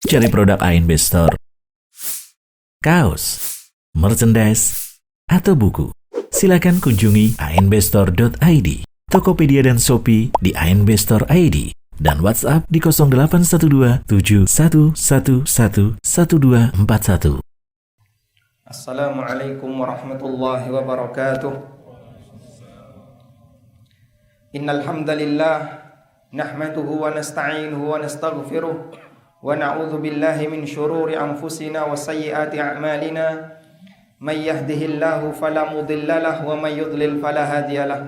Cari produk ANB Store, kaos, merchandise, atau buku. Silakan kunjungi anbstore.id, Tokopedia dan Shopee di ANB Store ID, dan WhatsApp di 0812 7111 1241. Assalamualaikum warahmatullahi wabarakatuh. Innal hamdalillah nahmaduhu wa nasta'inuhu wa nastaghfiruh wa na'udzu billahi min shururi anfusina wa sayyiati a'malina. May yahdihillahu fala mudilla lahu wa may yudlil fala hadiya lahu.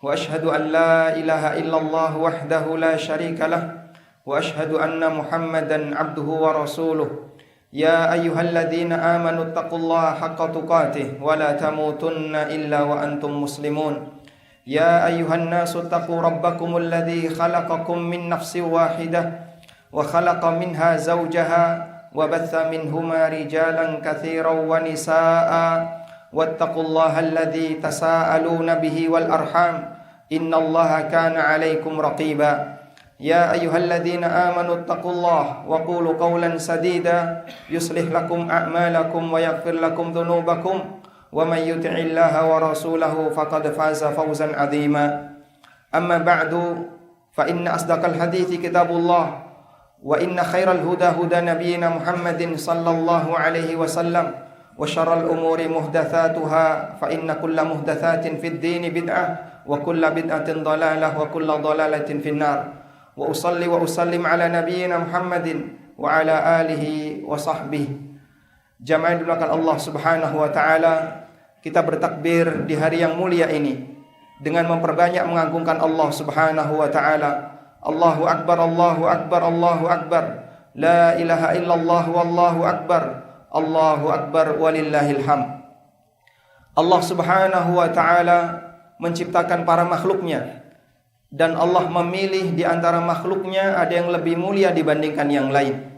Wa ashhadu an la ilaha illallah wahdahu la syarika lah wa ashhadu anna Muhammadan abduhu wa rasuluh. Ya ayyuhalladzina amanu taqullaha haqqa tuqatih wa la tamutunna illa wa antum muslimun. Ya ayyuhan nasu taqu rabbakumul ladzi khalaqakum min nafsin wahidah wa khalaqa minha zawjaha wa batha minhuma rijalan katsiran wa nisaa'a wattaqullaha alladzi tasaaluna bihi wal arham innallaha kana 'alaikum raqiba. Ya ayyuhalladzina amanu taqullaha wa qulu qawlan sadida yuslih lakum a'malakum wa yaghfir lakum dhunubakum wa may yuti'illaha wa rasulahu faqad faza fawzan 'azima. Amma ba'du, fa inna asdaqal hadithi kitabullah wa inna khairal huda huda nabiyyina Muhammadin sallallahu alaihi wasallam wa syarral umuri muhdatsatuha fa inna kulla muhdatsatin fid dini bid'ah wa kulla bid'atin dhalalah wa kulla dhalalatin finnar. Wa usalli wa usallim ala nabiyyina Muhammadin wa ala alihi wa sahbihi. Jamaah dimulakan Allah Subhanahu wa taala, kita bertakbir di hari yang mulia ini dengan memperbanyak mengagungkan Allah Subhanahu wa taala. Allahu akbar, Allahu akbar, Allahu akbar. La ilaha illallah wallahu akbar. Allahu akbar walillahil hamd. Allah Subhanahu wa taala menciptakan para makhluknya, dan Allah memilih di antara makhluknya ada yang lebih mulia dibandingkan yang lain.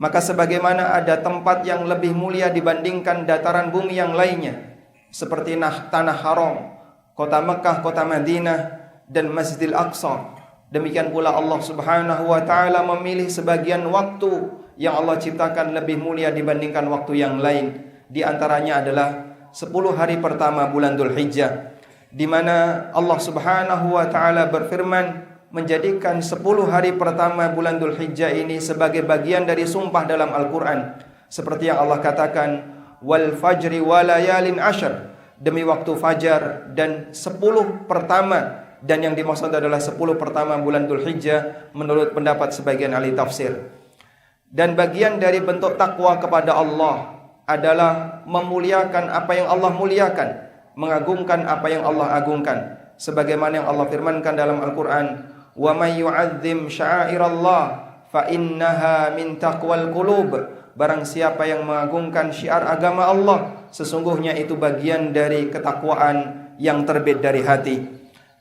Maka sebagaimana ada tempat yang lebih mulia dibandingkan dataran bumi yang lainnya, seperti tanah haram, kota Mekah, kota Madinah, dan Masjidil Aqsa, demikian pula Allah Subhanahu wa taala memilih sebagian waktu yang Allah ciptakan lebih mulia dibandingkan waktu yang lain. Di antaranya adalah 10 hari pertama bulan Dzulhijjah, di mana Allah Subhanahu wa taala berfirman menjadikan 10 hari pertama bulan Dzulhijjah ini sebagai bagian dari sumpah dalam Al-Qur'an. Seperti yang Allah katakan, wal fajri wa layalin ashr, demi waktu fajar dan 10 pertama, dan yang dimaksud adalah 10 pertama bulan Dzulhijjah menurut pendapat sebagian ahli tafsir. Dan bagian dari bentuk takwa kepada Allah adalah memuliakan apa yang Allah muliakan, mengagungkan apa yang Allah agungkan, sebagaimana yang Allah firmankan dalam Al-Qur'an, wa may yu'azzim sya'airallah fa innaha min taqwal qulub. Barang siapa yang mengagungkan syiar agama Allah, sesungguhnya itu bagian dari ketakwaan yang terbit dari hati.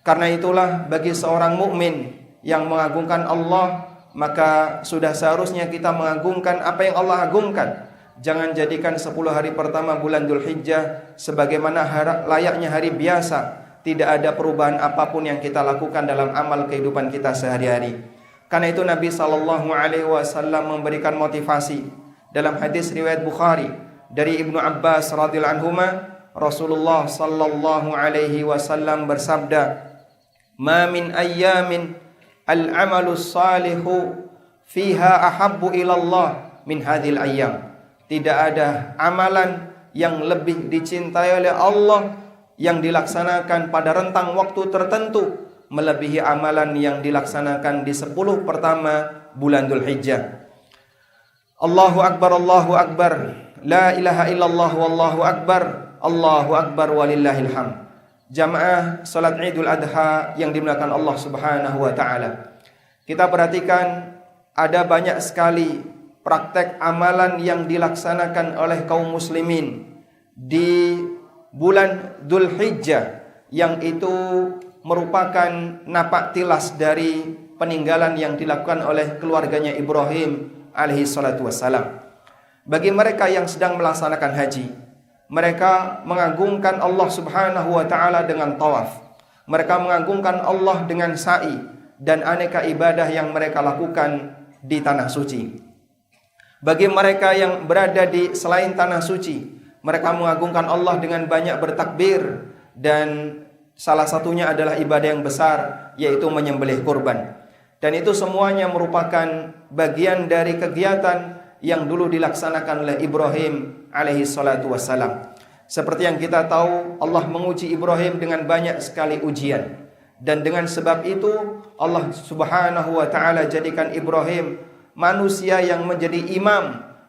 Karena itulah bagi seorang mukmin yang mengagungkan Allah, maka sudah seharusnya kita mengagungkan apa yang Allah agungkan. Jangan jadikan 10 hari pertama bulan Dzulhijjah sebagaimana layaknya hari biasa. Tidak ada perubahan apapun yang kita lakukan dalam amal kehidupan kita sehari-hari. Karena itu Nabi SAW memberikan motivasi dalam hadis riwayat Bukhari dari Ibnu Abbas radhiyallahu anhuma. Rasulullah sallallahu alaihi wasallam bersabda, "Ma min ayyamin al-amalu salihu fiha ahabbu ilallah min hadhil ayyam." Tidak ada amalan yang lebih dicintai oleh Allah yang dilaksanakan pada rentang waktu tertentu melebihi amalan yang dilaksanakan di 10 pertama bulan Dzulhijjah. Allahu akbar, Allahu akbar. La ilaha illallah wallahu akbar. Allahu akbar walillahil hamd. Jamaah salat Idul Adha yang dimuliakan Allah Subhanahu wa taala. Kita perhatikan ada banyak sekali praktek amalan yang dilaksanakan oleh kaum muslimin di bulan Dzulhijjah, yang itu merupakan napak tilas dari peninggalan yang dilakukan oleh keluarganya Ibrahim alaihi salatu wassalam. Bagi mereka yang sedang melaksanakan haji, mereka mengagungkan Allah Subhanahu wa taala dengan tawaf. Mereka mengagungkan Allah dengan sa'i dan aneka ibadah yang mereka lakukan di tanah suci. Bagi mereka yang berada di selain tanah suci, mereka mengagungkan Allah dengan banyak bertakbir, dan salah satunya adalah ibadah yang besar, yaitu menyembelih kurban. Dan itu semuanya merupakan bagian dari kegiatan yang dulu dilaksanakan oleh Ibrahim alaihi salatu wassalam. Seperti yang kita tahu, Allah menguji Ibrahim dengan banyak sekali ujian. Dan dengan sebab itu Allah subhanahu wa ta'ala jadikan Ibrahim manusia yang menjadi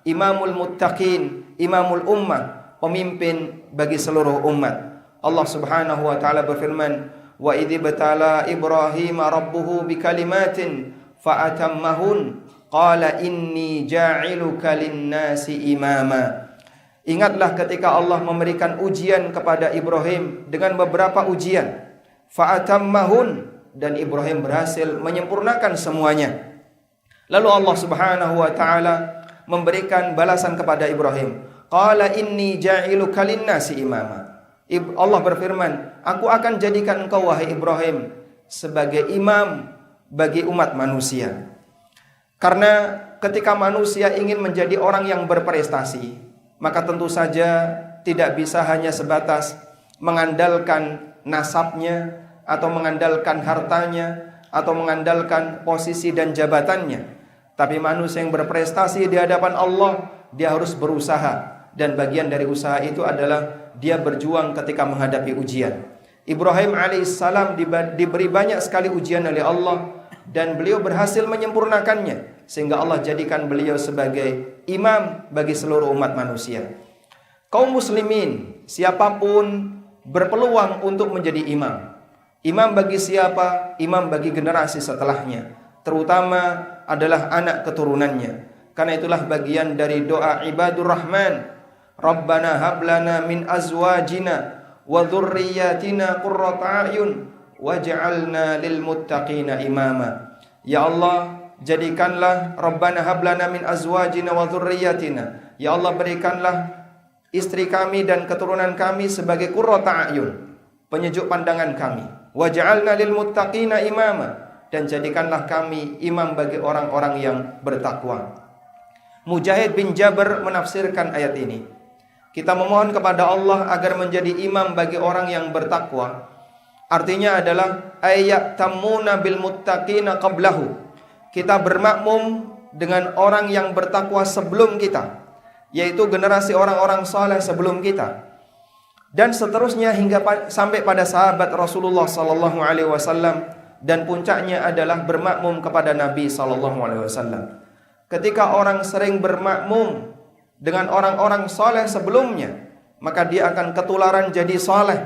imamul muttaqin, imamul ummah, pemimpin bagi seluruh umat. Allah subhanahu wa ta'ala berfirman, wa idh ibtala Ibrahim rabbuhu bikalimatin fa'atammahun qala inni ja'iluka lin-nasi imama. Ingatlah ketika Allah memberikan ujian kepada Ibrahim dengan beberapa ujian. Fa'atammahun, dan Ibrahim berhasil menyempurnakan semuanya. Lalu Allah subhanahu wa ta'ala memberikan balasan kepada Ibrahim. Qala inni ja'iluka lin-nasi imama. Allah berfirman, aku akan jadikan engkau wahai Ibrahim sebagai imam bagi umat manusia. Karena ketika manusia ingin menjadi orang yang berprestasi, maka tentu saja tidak bisa hanya sebatas mengandalkan nasabnya, atau mengandalkan hartanya, atau mengandalkan posisi dan jabatannya. Tapi manusia yang berprestasi di hadapan Allah, dia harus berusaha. Dan bagian dari usaha itu adalah dia berjuang ketika menghadapi ujian. Ibrahim alaihissalam diberi banyak sekali ujian oleh Allah, dan beliau berhasil menyempurnakannya, sehingga Allah jadikan beliau sebagai imam bagi seluruh umat manusia. Kaum muslimin, siapapun berpeluang untuk menjadi imam. Imam bagi siapa? Imam bagi generasi setelahnya, terutama adalah anak keturunannya. Karena itulah bagian dari doa ibadur rahman, Rabbana hablana min azwajina wa dhurriyyatina qurrata a'yun waj'alna lil muttaqina imama. Ya Allah, jadikanlah Rabbana hablana min azwajina wa dhurriyyatina. Ya Allah, berikanlah istri kami dan keturunan kami sebagai qurrata a'yun, penyejuk pandangan kami. Waj'alna lil muttaqina imama, dan jadikanlah kami imam bagi orang-orang yang bertakwa. Mujahid bin Jabr menafsirkan ayat ini. Kita memohon kepada Allah agar menjadi imam bagi orang yang bertakwa. Artinya adalah ayat tamuna bil muttaqina qablahu. Kita bermakmum dengan orang yang bertakwa sebelum kita, yaitu generasi orang-orang saleh sebelum kita. Dan seterusnya hingga sampai pada sahabat Rasulullah sallallahu alaihi wasallam, dan puncaknya adalah bermakmum kepada Nabi sallallahu alaihi wasallam. Ketika orang sering bermakmum dengan orang-orang saleh sebelumnya, maka dia akan ketularan jadi saleh,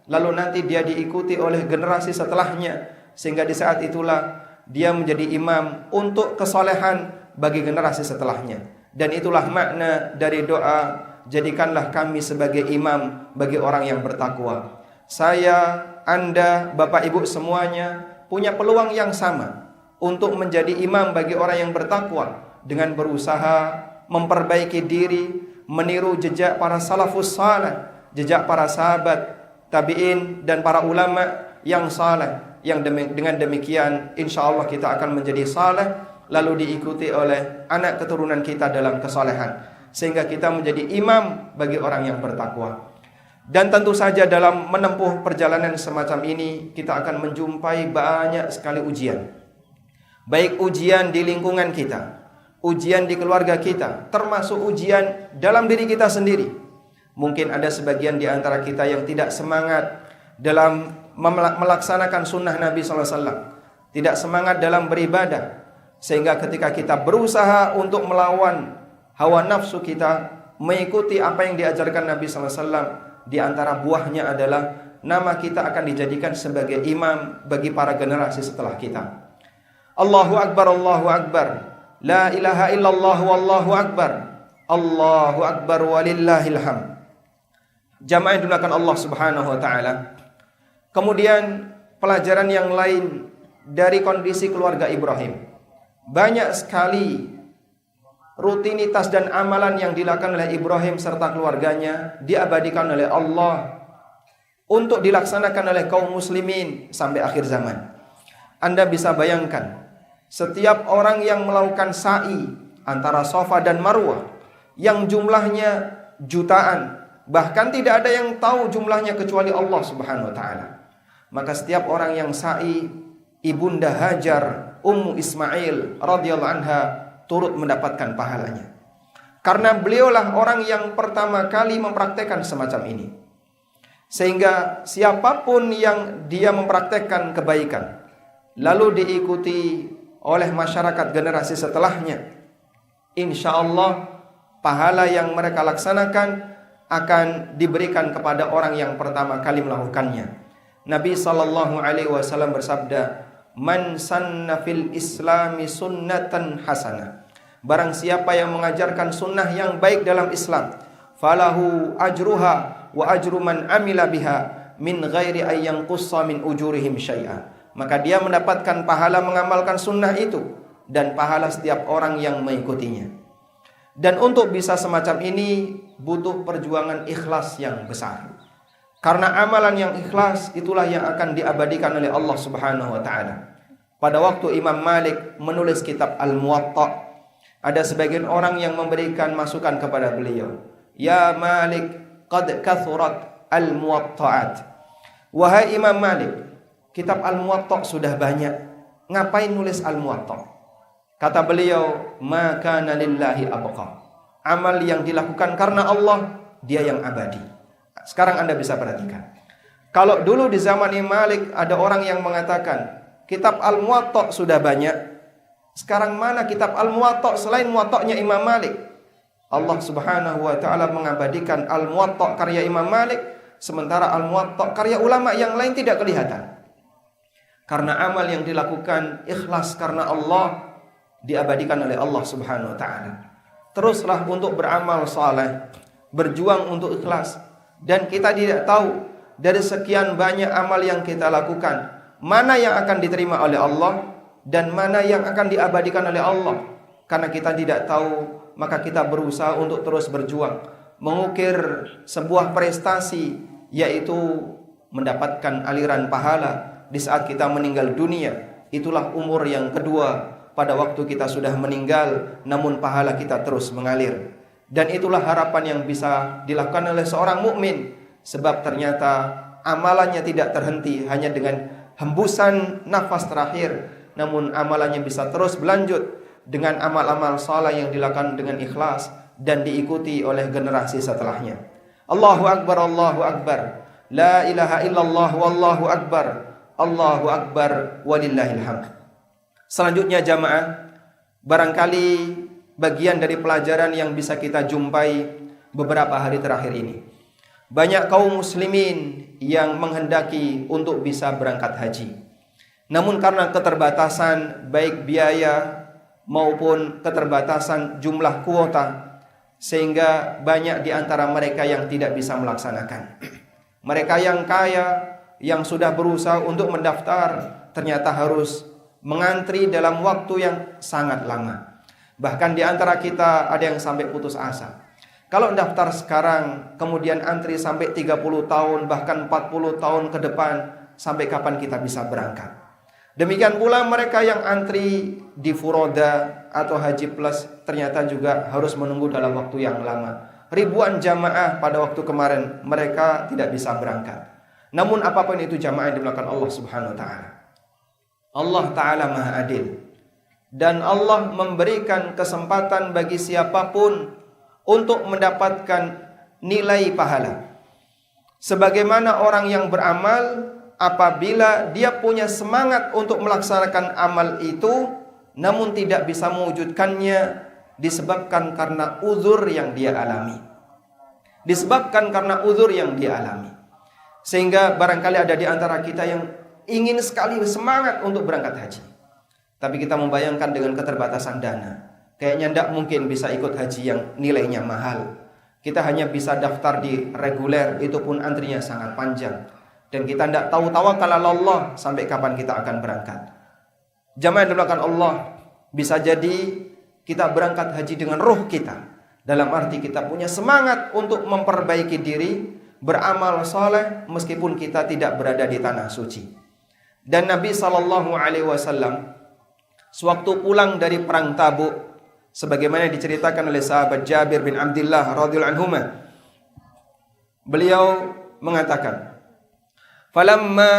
lalu nanti dia diikuti oleh generasi setelahnya, sehingga di saat itulah dia menjadi imam untuk kesolehan bagi generasi setelahnya. Dan itulah makna dari doa, jadikanlah kami sebagai imam bagi orang yang bertakwa. Saya, Anda, Bapak Ibu semuanya punya peluang yang sama untuk menjadi imam bagi orang yang bertakwa, dengan berusaha memperbaiki diri, meniru jejak para salafus salih, jejak para sahabat, tabi'in, dan para ulama yang saleh. Yang dengan demikian insya Allah kita akan menjadi saleh, lalu diikuti oleh anak keturunan kita dalam kesalehan, sehingga kita menjadi imam bagi orang yang bertakwa. Dan tentu saja dalam menempuh perjalanan semacam ini, kita akan menjumpai banyak sekali ujian. Baik ujian di lingkungan kita, ujian di keluarga kita, termasuk ujian dalam diri kita sendiri. Mungkin ada sebagian di antara kita yang tidak semangat dalam melaksanakan sunnah Nabi SAW, tidak semangat dalam beribadah, sehingga ketika kita berusaha untuk melawan hawa nafsu kita, mengikuti apa yang diajarkan Nabi SAW, di antara buahnya adalah nama kita akan dijadikan sebagai imam bagi para generasi setelah kita. Allahu Akbar, Allahu Akbar, la ilaha illallah wallahu akbar, Allahu akbar walillahil hamd. Jamaah yang dimuliakan Allah Subhanahu wa taala. Kemudian pelajaran yang lain dari kondisi keluarga Ibrahim. Banyak sekali rutinitas dan amalan yang dilakukan oleh Ibrahim serta keluarganya diabadikan oleh Allah untuk dilaksanakan oleh kaum muslimin sampai akhir zaman. Anda bisa bayangkan, setiap orang yang melakukan sa'i antara Safa dan Marwah yang jumlahnya jutaan, bahkan tidak ada yang tahu jumlahnya kecuali Allah Subhanahu wa taala. Maka setiap orang yang sa'i, Ibunda Hajar Ummu Ismail radhiyallahu anha turut mendapatkan pahalanya. Karena beliaulah orang yang pertama kali mempraktekkan semacam ini. Sehingga siapapun yang dia mempraktekkan kebaikan lalu diikuti oleh masyarakat generasi setelahnya, insya Allah pahala yang mereka laksanakan akan diberikan kepada orang yang pertama kali melakukannya. Nabi SAW bersabda, "Man sanna fil islami sunnatan hasanah." Barang siapa yang mengajarkan sunnah yang baik dalam Islam, falahu ajruha wa ajru man amila biha min ghairi ayyan qussa min ujurihim syai'a. Maka dia mendapatkan pahala mengamalkan sunnah itu dan pahala setiap orang yang mengikutinya. Dan untuk bisa semacam ini butuh perjuangan ikhlas yang besar. Karena amalan yang ikhlas itulah yang akan diabadikan oleh Allah Subhanahu wa taala. Pada waktu Imam Malik menulis kitab Al-Muwatta, ada sebagian orang yang memberikan masukan kepada beliau, "Ya Malik, qad kathurat al-muwatta'at." Wahai Imam Malik, kitab Al-Muwatta sudah banyak, ngapain nulis Al-Muwatta? Kata beliau, "Ma kana lillahi abqa." Amal yang dilakukan karena Allah, dia yang abadi. Sekarang Anda bisa perhatikan. Kalau dulu di zaman Imam Malik ada orang yang mengatakan kitab Al-Muwatta sudah banyak, sekarang mana kitab Al-Muwatta selain Muwatta'nya Imam Malik? Allah Subhanahu wa taala mengabadikan Al-Muwatta karya Imam Malik, sementara Al-Muwatta karya ulama yang lain tidak kelihatan. Karena amal yang dilakukan ikhlas karena Allah diabadikan oleh Allah Subhanahu wa taala. Teruslah untuk beramal saleh, berjuang untuk ikhlas. Dan kita tidak tahu dari sekian banyak amal yang kita lakukan, mana yang akan diterima oleh Allah dan mana yang akan diabadikan oleh Allah. Karena kita tidak tahu, maka kita berusaha untuk terus berjuang, mengukir sebuah prestasi, yaitu mendapatkan aliran pahala di saat kita meninggal dunia. Itulah umur yang kedua pada waktu kita sudah meninggal, namun pahala kita terus mengalir. Dan itulah harapan yang bisa dilakukan oleh seorang mukmin, sebab ternyata amalannya tidak terhenti hanya dengan hembusan nafas terakhir, namun amalannya bisa terus berlanjut dengan amal-amal saleh yang dilakukan dengan ikhlas dan diikuti oleh generasi setelahnya. Allahu Akbar, Allahu Akbar, la ilaha illallah, wallahu akbar, Allahu Akbar, walillahil hamd. Selanjutnya jamaah, barangkali bagian dari pelajaran yang bisa kita jumpai beberapa hari terakhir ini, banyak kaum muslimin yang menghendaki untuk bisa berangkat haji, namun karena keterbatasan baik biaya maupun keterbatasan jumlah kuota, sehingga banyak di antara mereka yang tidak bisa melaksanakan. Mereka yang kaya, yang sudah berusaha untuk mendaftar, ternyata harus mengantri dalam waktu yang sangat lama. Bahkan di antara kita ada yang sampai putus asa. Kalau daftar sekarang, kemudian antri sampai 30 tahun, bahkan 40 tahun ke depan, sampai kapan kita bisa berangkat? Demikian pula mereka yang antri di Furoda atau Haji Plus, ternyata juga harus menunggu dalam waktu yang lama. Ribuan jamaah pada waktu kemarin, mereka tidak bisa berangkat. Namun apapun itu jamaah yang dimulakan Allah Subhanahu wa ta'ala. Allah ta'ala maha adil. Dan Allah memberikan kesempatan bagi siapapun untuk mendapatkan nilai pahala. Sebagaimana orang yang beramal, apabila dia punya semangat untuk melaksanakan amal itu, namun tidak bisa mewujudkannya, disebabkan karena uzur yang dia alami. Disebabkan karena uzur yang dia alami. Sehingga barangkali ada di antara kita yang ingin sekali semangat untuk berangkat haji, tapi kita membayangkan dengan keterbatasan dana, kayaknya tidak mungkin bisa ikut haji yang nilainya mahal. Kita hanya bisa daftar di reguler, itu pun antrinya sangat panjang. Dan kita tidak tahu tawakal ala Allah sampai kapan kita akan berangkat. Jamaah yang dimulakan Allah, bisa jadi kita berangkat haji dengan ruh kita, dalam arti kita punya semangat untuk memperbaiki diri, beramal saleh meskipun kita tidak berada di tanah suci. Dan Nabi SAW sewaktu pulang dari perang Tabuk, sebagaimana diceritakan oleh sahabat Jabir bin Abdullah radhiyallahu anhuma. Beliau mengatakan, "Falamma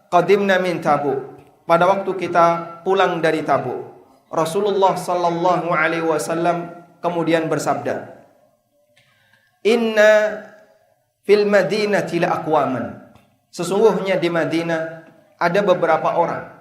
qadimna min Tabuk." Pada waktu kita pulang dari Tabuk, Rasulullah sallallahu alaihi wasallam kemudian bersabda, "Inna fil Madinati la aqwaman." Sesungguhnya di Madinah ada beberapa orang,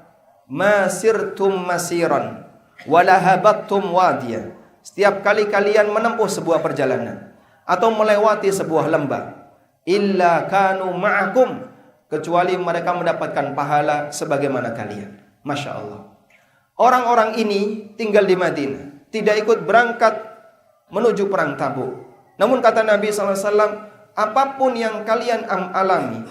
masirtum masiran walahabattum wadiya. Setiap kali kalian menempuh sebuah perjalanan atau melewati sebuah lembah, illa kanu ma'akum, kecuali mereka mendapatkan pahala sebagaimana kalian. Masya Allah. Orang-orang ini tinggal di Madinah, tidak ikut berangkat menuju perang Tabuk. Namun kata Nabi SAW, apapun yang kalian alami,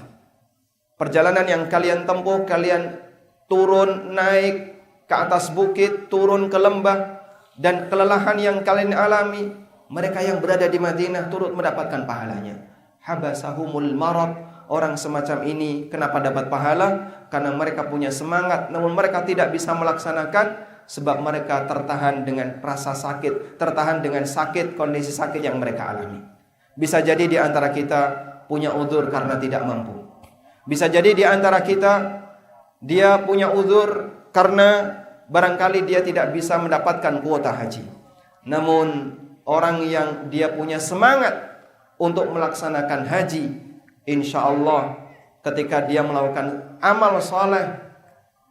perjalanan yang kalian tempuh, kalian turun, naik ke atas bukit, turun ke lembah, dan kelelahan yang kalian alami, mereka yang berada di Madinah turut mendapatkan pahalanya. Habasahumul marad, orang semacam ini kenapa dapat pahala? Karena mereka punya semangat, namun mereka tidak bisa melaksanakan sebab mereka tertahan dengan rasa sakit, tertahan dengan sakit, kondisi sakit yang mereka alami. Bisa jadi di antara kita punya uzur karena tidak mampu. Bisa jadi di antara kita dia punya uzur karena barangkali dia tidak bisa mendapatkan kuota haji. Namun orang yang dia punya semangat untuk melaksanakan haji, insya Allah ketika dia melakukan amal soleh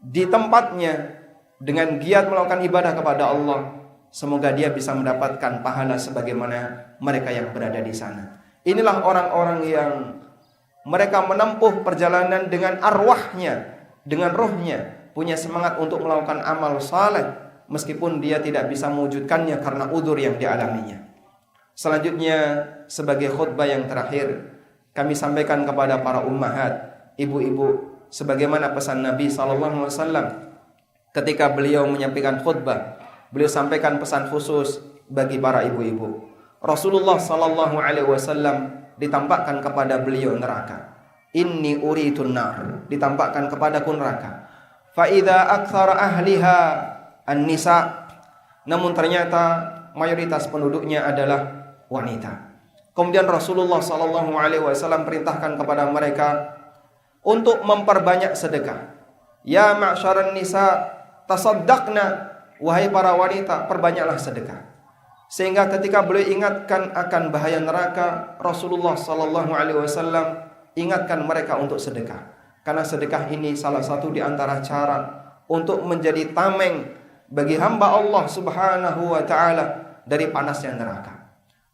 di tempatnya dengan giat melakukan ibadah kepada Allah, semoga dia bisa mendapatkan pahala sebagaimana mereka yang berada di sana. Inilah orang-orang yang mereka menempuh perjalanan dengan arwahnya, dengan rohnya, punya semangat untuk melakukan amal saleh meskipun dia tidak bisa mewujudkannya karena udzur yang dialaminya. Selanjutnya, sebagai khutbah yang terakhir, kami sampaikan kepada para ummahat, ibu-ibu, sebagaimana pesan Nabi SAW ketika beliau menyampaikan khutbah. Beliau sampaikan pesan khusus bagi para ibu-ibu. Rasulullah SAW ditampakkan kepada beliau neraka. Inni uritun nar, ditampakkan kepadaku neraka. Fa idza aktsara ahliha an-nisa, namun ternyata mayoritas penduduknya adalah wanita. Kemudian Rasulullah SAW perintahkan kepada mereka untuk memperbanyak sedekah. Ya ma'syaran nisa tasaddaqna, wahai para wanita, perbanyaklah sedekah. Sehingga ketika beliau ingatkan akan bahaya neraka, Rasulullah SAW ingatkan mereka untuk sedekah. Karena sedekah ini salah satu di antara cara untuk menjadi tameng bagi hamba Allah Subhanahu wa ta'ala dari panasnya neraka.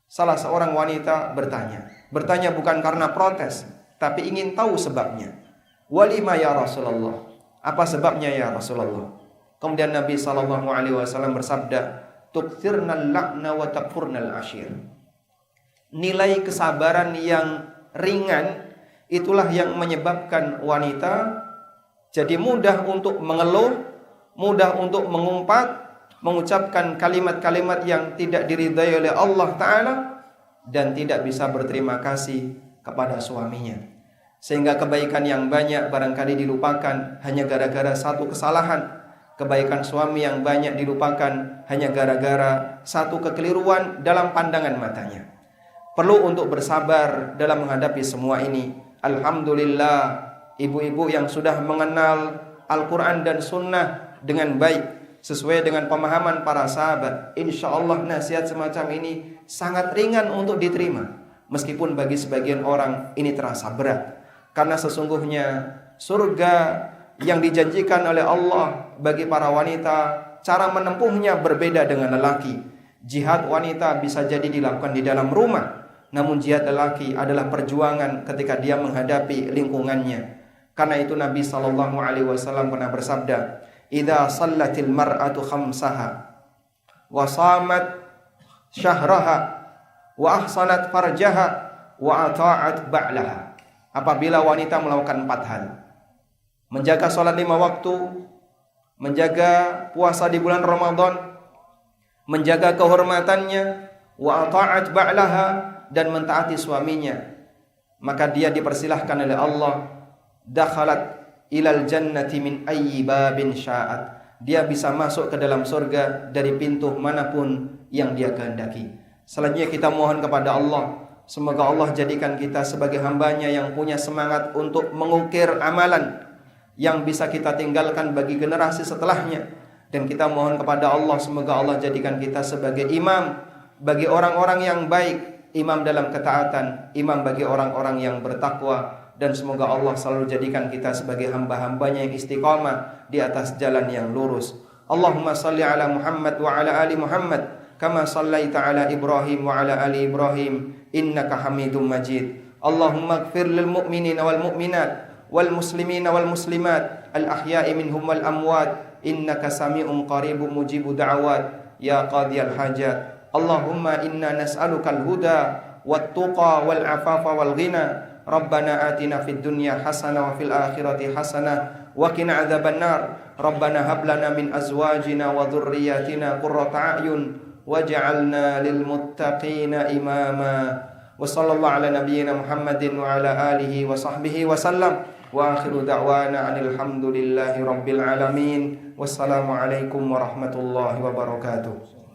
Salah seorang wanita bertanya bukan karena protes, tapi ingin tahu sebabnya. Walima ya Rasulullah, apa sebabnya ya Rasulullah? Kemudian Nabi SAW bersabda, tukthirnal la'na wa takfurnal ashir. Nilai kesabaran yang ringan itulah yang menyebabkan wanita jadi mudah untuk mengeluh, mudah untuk mengumpat, mengucapkan kalimat-kalimat yang tidak diridhai oleh Allah Ta'ala, dan tidak bisa berterima kasih kepada suaminya. Sehingga kebaikan yang banyak barangkali dilupakan hanya gara-gara satu kesalahan. Kebaikan suami yang banyak dilupakan hanya gara-gara satu kekeliruan dalam pandangan matanya. Perlu untuk bersabar dalam menghadapi semua ini. Alhamdulillah, ibu-ibu yang sudah mengenal Al-Quran dan Sunnah dengan baik, sesuai dengan pemahaman para sahabat, insya Allah nasihat semacam ini sangat ringan untuk diterima. Meskipun bagi sebagian orang ini terasa berat. Karena sesungguhnya surga yang dijanjikan oleh Allah bagi para wanita, cara menempuhnya berbeda dengan lelaki. Jihad wanita bisa jadi dilakukan di dalam rumah, namun jihad lelaki adalah perjuangan ketika dia menghadapi lingkungannya. Karena itu Nabi SAW pernah bersabda, idza sallatil mar'atu khamsaha wa shamat syahraha wa ahsanat farjaha wa ata'at ba'laha. Apabila wanita melakukan 4 hal, menjaga salat 5 waktu, menjaga puasa di bulan Ramadan, menjaga kehormatannya, wa ata'at ba'laha, dan mentaati suaminya, maka dia dipersilahkan oleh Allah, dakhalat ilal jannati min ayyi babin sya'at, dia bisa masuk ke dalam surga dari pintu manapun yang Dia kehendaki. Selanjutnya kita mohon kepada Allah, semoga Allah jadikan kita sebagai hamba-Nya yang punya semangat untuk mengukir amalan yang bisa kita tinggalkan bagi generasi setelahnya. Dan kita mohon kepada Allah, semoga Allah jadikan kita sebagai imam bagi orang-orang yang baik, imam dalam ketaatan, imam bagi orang-orang yang bertakwa. Dan semoga Allah selalu jadikan kita sebagai hamba-hambanya yang istiqamah di atas jalan yang lurus. Allahumma salli ala Muhammad wa ala ali Muhammad kama sallaita ala Ibrahim wa ala ali Ibrahim innaka Hamidum Majid. Allahumma ighfir lil mu'minina wal mu'minat wal muslimina wal muslimat al ahya'i minhum wal amwat innaka sami'un qaribun mujibud da'awat ya qadiyal hajat. Allahumma inna nas'aluka al huda wat tuqa wal afafa wal ghina. Rabbana atina fid dunya hasanah wa fil akhirati hasanah wa qina adzaban nar. Rabbana hab lana min azwajina wa dhurriyyatina qurrata a'yun waj'alna lil muttaqina imama. Wa sallallahu ala nabiyyina Muhammadin wa ala alihi wa sahbihi wa sallam. Wa akhiru da'wana anil hamdulillahi rabbil alamin. Wassalamu alaikum warahmatullahi wabarakatuh.